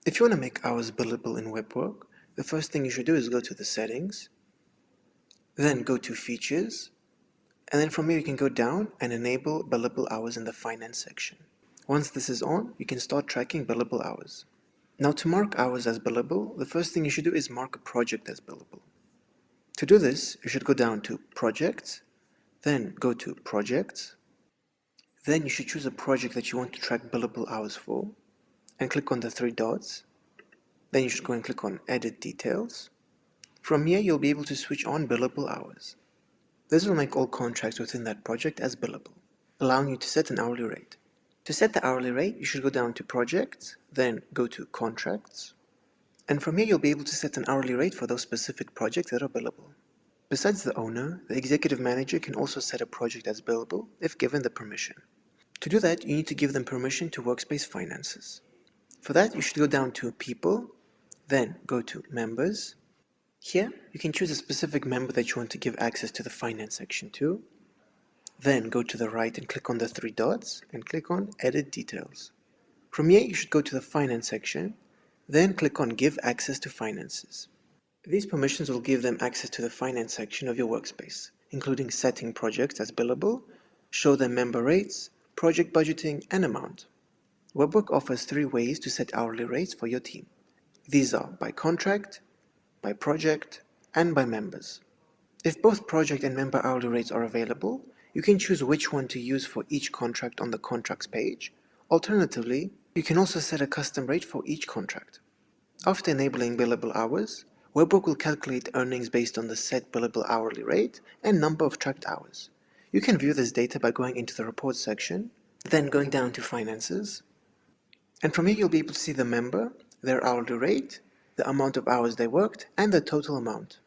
If you want to make hours billable in WebWork, the first thing you should do is go to the settings, then go to features, and then from here you can go down and enable billable hours in the finance section. Once this is on, you can start tracking billable hours. Now to mark hours as billable, the first thing you should do is mark a project as billable. To do this, you should go down to Projects, then go to Projects, then you should choose a project that you want to track billable hours for, and click on the three dots. Then you should go and click on Edit Details. From here, you'll be able to switch on billable hours. This will make all contracts within that project as billable, allowing you to set an hourly rate. To set the hourly rate, you should go down to Projects, then go to Contracts, and from here you'll be able to set an hourly rate for those specific projects that are billable. Besides the owner, the executive manager can also set a project as billable if given the permission. To do that, you need to give them permission to Workspace Finances. For that, you should go down to People, then go to Members. Here, you can choose a specific member that you want to give access to the finance section to. Then go to the right and click on the three dots and click on Edit Details. From here, you should go to the finance section, then click on Give Access to Finances. These permissions will give them access to the finance section of your workspace, including setting projects as billable, show them member rates, project budgeting, and amount. WebWork offers 3 ways to set hourly rates for your team. These are by contract, by project, and by members. If both project and member hourly rates are available, you can choose which one to use for each contract on the contracts page. Alternatively, you can also set a custom rate for each contract. After enabling billable hours, WebWork will calculate earnings based on the set billable hourly rate and number of tracked hours. You can view this data by going into the Reports section, then going down to Finances, and from here you'll be able to see the member, their hourly rate, the amount of hours they worked, and the total amount.